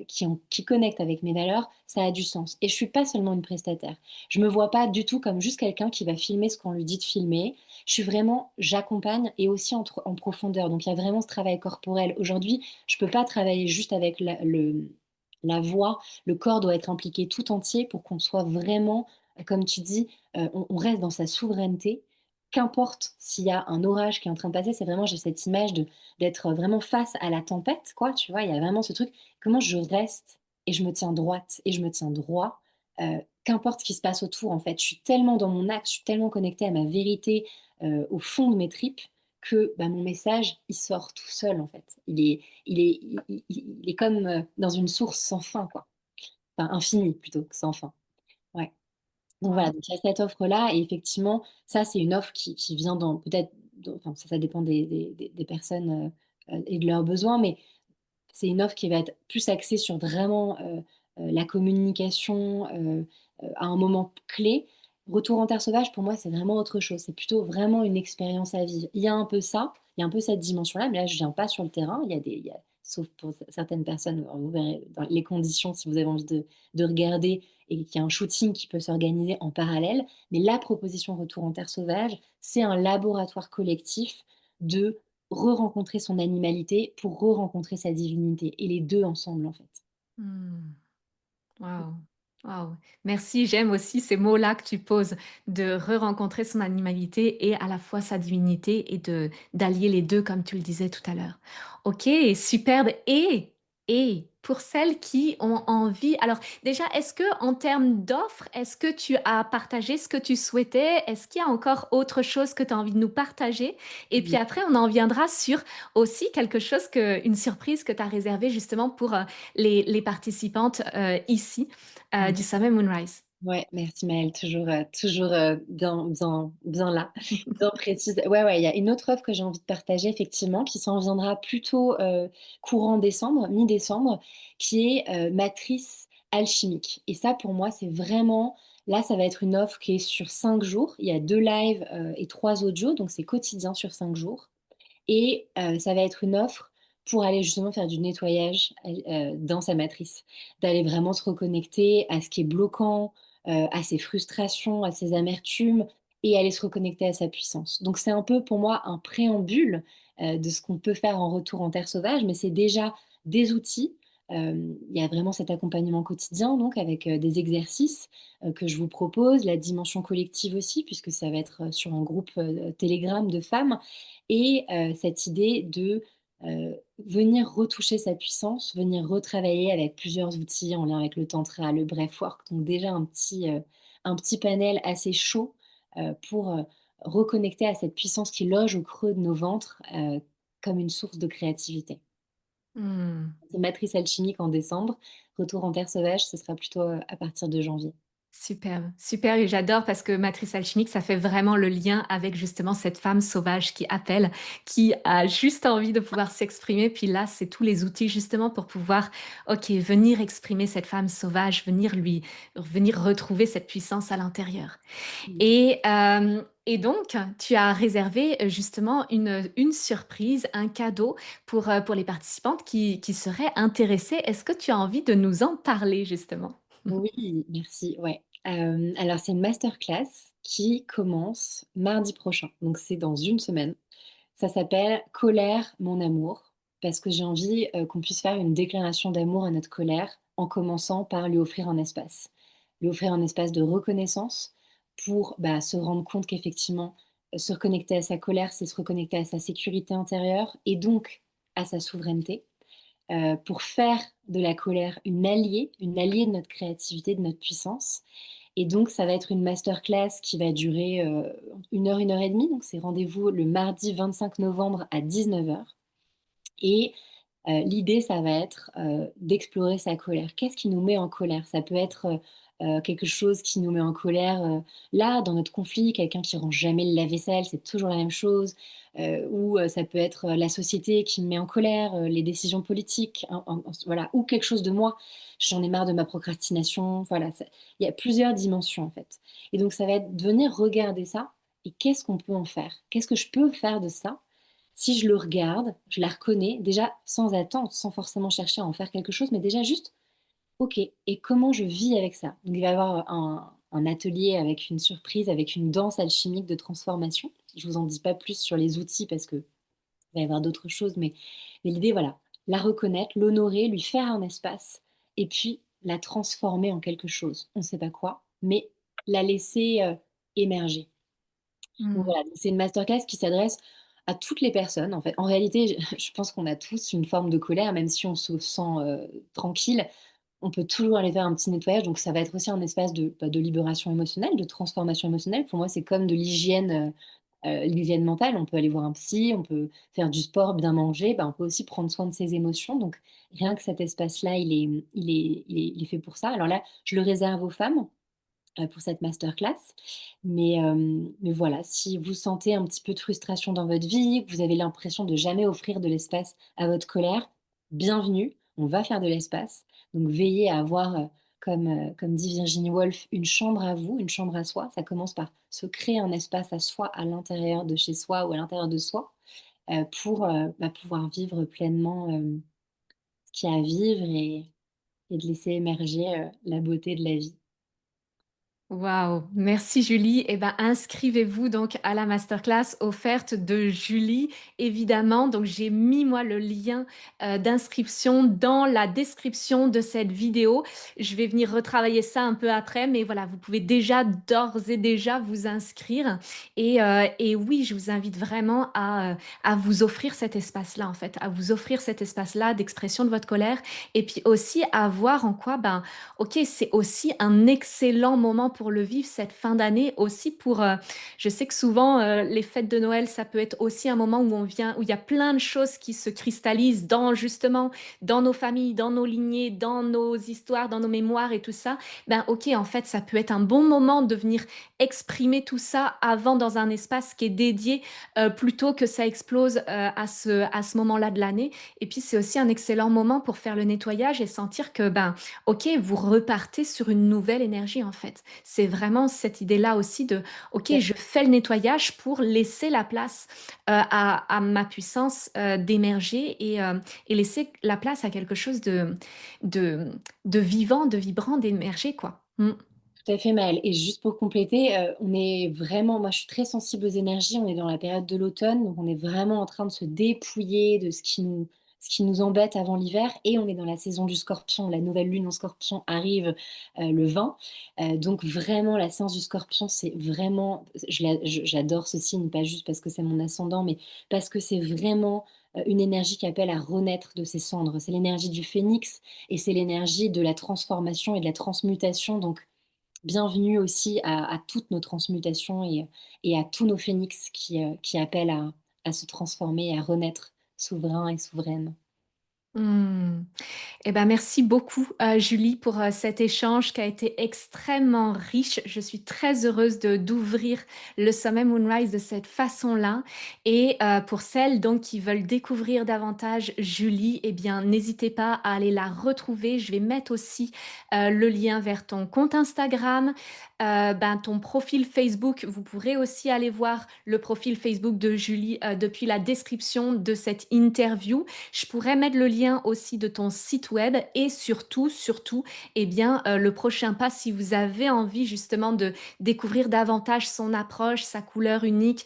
qui connectent avec mes valeurs, ça a du sens et je suis pas seulement une prestataire. Je me vois pas du tout comme juste quelqu'un qui va filmer ce qu'on lui dit de filmer. Je suis vraiment j'accompagne et aussi en profondeur. Donc il y a vraiment ce travail corporel. Aujourd'hui, je peux pas travailler juste avec la voix. Le corps doit être impliqué tout entier pour qu'on soit vraiment, comme tu dis, on reste dans sa souveraineté. Qu'importe s'il y a un orage qui est en train de passer, c'est vraiment j'ai cette image d'être vraiment face à la tempête, quoi, tu vois? Il y a vraiment ce truc, comment je reste et je me tiens droite et je me tiens droit, qu'importe ce qui se passe autour, en fait. Je suis tellement dans mon axe, je suis tellement connectée à ma vérité, au fond de mes tripes que, bah, mon message, il sort tout seul, en fait. Il est comme, dans une source sans fin, quoi. Enfin, infinie plutôt que sans fin. Ouais. Donc voilà, Waouh. donc il y a cette offre-là et effectivement, ça, c'est une offre qui vient dans peut-être enfin, ça dépend des personnes, et de leurs besoins, mais c'est une offre qui va être plus axée sur vraiment, la communication, à un moment clé. Retour en terre sauvage, pour moi, c'est vraiment autre chose. C'est plutôt vraiment une expérience à vivre. Il y a un peu ça, il y a un peu cette dimension-là, mais là, je viens pas sur le terrain. Il y a sauf pour certaines personnes, vous verrez dans les conditions si vous avez envie de regarder et qu'il y a un shooting qui peut s'organiser en parallèle. Mais la proposition Retour en terre sauvage, c'est un laboratoire collectif de re-rencontrer son animalité pour re-rencontrer sa divinité et les 2 ensemble, en fait. Mmh. Waouh, waouh. Merci, j'aime aussi ces mots-là que tu poses, de re-rencontrer son animalité et à la fois sa divinité et de d'allier les 2 comme tu le disais tout à l'heure. OK, superbe et pour celles qui ont envie alors déjà, est-ce que en termes d'offres, est-ce que tu as partagé ce que tu souhaitais? Est-ce qu'il y a encore autre chose que tu as envie de nous partager? Et puis Mmh. après, on en viendra sur aussi quelque chose que une surprise que tu as réservée justement pour, les participantes, ici, Mmh. du Sommet Moonrise. Ouais, merci Maëlle, toujours, bien là, bien précise. Ouais, ouais, il y a une autre offre que j'ai envie de partager effectivement, qui s'en viendra plutôt, courant décembre, mi-décembre, qui est, Matrice alchimique et ça pour moi, c'est vraiment là, ça va être une offre qui est sur 5 jours. Il y a 2 lives, et 3 audios, donc c'est quotidien sur 5 jours. Et ça va être une offre pour aller justement faire du nettoyage, dans sa matrice. D'aller vraiment se reconnecter à ce qui est bloquant, à ses frustrations, à ses amertumes et aller se reconnecter à sa puissance. Donc c'est un peu pour moi un préambule, de ce qu'on peut faire en retour en terre sauvage, mais c'est déjà des outils. Il y a vraiment cet accompagnement quotidien donc avec, des exercices, que je vous propose, la dimension collective aussi puisque ça va être, sur un groupe, Telegram de femmes et cette idée de, venir retoucher sa puissance, venir retravailler avec plusieurs outils en lien avec le tantra, le breathwork, donc déjà un petit panel assez chaud, pour, reconnecter à cette puissance qui loge au creux de nos ventres, comme une source de créativité. Mmh. C'est matrice alchimique en décembre, retour en terre sauvage, ce sera plutôt, à partir de janvier. Superbe, super et j'adore parce que matrice alchimique, ça fait vraiment le lien avec justement cette femme sauvage qui appelle, qui a juste envie de pouvoir s'exprimer. Puis là, c'est tous les outils justement pour pouvoir, OK, venir exprimer cette femme sauvage, venir retrouver cette puissance à l'intérieur. Mmh. Et donc, tu as réservé, justement une surprise, un cadeau pour les participantes qui seraient intéressées. Est-ce que tu as envie de nous en parler justement? Oui, merci, ouais. Alors c'est une masterclass qui commence mardi prochain, donc c'est dans une semaine. Ça s'appelle «Colère, mon amour», parce que j'ai envie, qu'on puisse faire une déclaration d'amour à notre colère, en commençant par lui offrir un espace. Lui offrir un espace de reconnaissance pour, bah, se rendre compte qu'effectivement, se reconnecter à sa colère, c'est se reconnecter à sa sécurité intérieure et donc à sa souveraineté. Pour faire de la colère une alliée de notre créativité, de notre puissance. Et donc ça va être une masterclass qui va durer, 1 heure et demie, donc c'est rendez-vous le mardi 25 novembre à 19 heures. Et l'idée, ça va être, d'explorer sa colère. Qu'est-ce qui nous met en colère? Ça peut être, quelque chose qui nous met en colère, là, dans notre conflit, quelqu'un qui range jamais le lave-vaisselle, c'est toujours la même chose, ou ça peut être, la société qui me met en colère, les décisions politiques, voilà, ou quelque chose de moi. J'en ai marre de ma procrastination, voilà, ça il y a plusieurs dimensions, en fait. Et donc ça va être de venir regarder ça et qu'est-ce qu'on peut en faire? Qu'est-ce que je peux faire de ça? Si je le regarde, je la reconnais, déjà sans attente, sans forcément chercher à en faire quelque chose, mais déjà juste: «OK, et comment je vis avec ça?» Donc il va y avoir un atelier avec une surprise, avec une danse alchimique de transformation. Je vous en dis pas plus sur les outils parce qu'il va y avoir d'autres choses, mais l'idée, voilà, la reconnaître, l'honorer, lui faire un espace et puis la transformer en quelque chose. On ne sait pas quoi, mais la laisser, émerger. Donc Mmh. voilà, donc c'est une masterclass qui s'adresse à toutes les personnes, en fait. En réalité, je pense qu'on a tous une forme de colère, même si on se sent, tranquille, on peut toujours aller faire un petit nettoyage, donc ça va être aussi un espace de, bah, de libération émotionnelle, de transformation émotionnelle. Pour moi, c'est comme de l'hygiène mentale. On peut aller voir un psy, on peut faire du sport, bien manger, bah, on peut aussi prendre soin de ses émotions, donc rien que cet espace-là, il est fait pour ça. Alors là, je le réserve aux femmes, pour cette masterclass. Mais voilà, si vous sentez un petit peu de frustration dans votre vie, que vous avez l'impression de jamais offrir de l'espace à votre colère, bienvenue, on va faire de l'espace. Donc veillez à avoir, comme dit Virginie Woolf, une chambre à vous, une chambre à soi. Ça commence par se créer un espace à soi, à l'intérieur de chez soi ou à l'intérieur de soi, pour, bah, pouvoir vivre pleinement, ce qu'il y a à vivre et de laisser émerger, la beauté de la vie. Waouh! Merci Julie. Eh ben, inscrivez-vous donc à la masterclass offerte de Julie, évidemment. Donc j'ai mis moi le lien, d'inscription dans la description de cette vidéo. Je vais venir retravailler ça un peu après, mais voilà, vous pouvez déjà, d'ores et déjà vous inscrire et oui, je vous invite vraiment à vous offrir cet espace-là, en fait, à vous offrir cet espace-là d'expression de votre colère et puis aussi à voir en quoi, ben, OK, c'est aussi un excellent moment pour le vivre cette fin d'année aussi pour, je sais que souvent, les fêtes de Noël, ça peut être aussi un moment où il y a plein de choses qui se cristallisent dans justement, dans nos familles, dans nos lignées, dans nos histoires, dans nos mémoires et tout ça. Ben, OK, en fait, ça peut être un bon moment de venir exprimer tout ça avant dans un espace qui est dédié, plutôt que ça explose, à ce moment-là de l'année et puis c'est aussi un excellent moment pour faire le nettoyage et sentir que, ben, OK, vous repartez sur une nouvelle énergie, en fait. C'est vraiment cette idée-là aussi de: «OK, je fais le nettoyage pour laisser la place, à ma puissance, d'émerger et laisser la place à quelque chose de de vivant, de vibrant, d'émerger, quoi». Mmh. Tout à fait, Maëlle, et juste pour compléter, on est vraiment, moi je suis très sensible aux énergies, on est dans la période de l'automne, donc on est vraiment en train de se dépouiller de ce qui nous embête avant l'hiver et on est dans la saison du Scorpion. La nouvelle lune en Scorpion arrive, le 20, donc vraiment la séance du Scorpion, c'est vraiment j'adore ce signe, pas juste parce que c'est mon ascendant, mais parce que c'est vraiment, une énergie qui appelle à renaître de ses cendres. C'est l'énergie du phénix et c'est l'énergie de la transformation et de la transmutation, donc bienvenue aussi à toutes nos transmutations et à tous nos phénix qui appellent à se transformer et à renaître souverains et souveraines. Mmh. Eh ben, merci beaucoup, Julie, pour, cet échange qui a été extrêmement riche. Je suis très heureuse de d'ouvrir le sommet Moonrise de cette façon-là et pour celles donc qui veulent découvrir davantage Julie, eh bien, n'hésitez pas à aller la retrouver. Je vais mettre aussi, le lien vers ton compte Instagram, ben, ton profil Facebook. Vous pourrez aussi aller voir le profil Facebook de Julie, depuis la description de cette interview. Je pourrais mettre le lien aussi de ton site web et surtout, eh bien, le prochain pas, si vous avez envie justement de découvrir davantage son approche, sa couleur unique,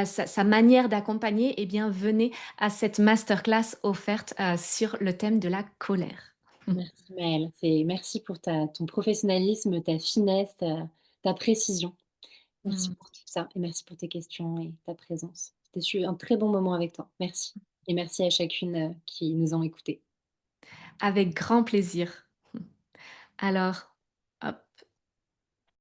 sa manière d'accompagner, eh bien, venez à cette masterclass offerte, sur le thème de la colère. Merci Maëlle, merci pour ton professionnalisme, ta finesse, ta précision. Merci Mmh. pour tout ça et merci pour tes questions et ta présence. C'était un très bon moment avec toi. Merci et merci à chacune, qui nous ont écoutés. Avec grand plaisir. Alors, hop.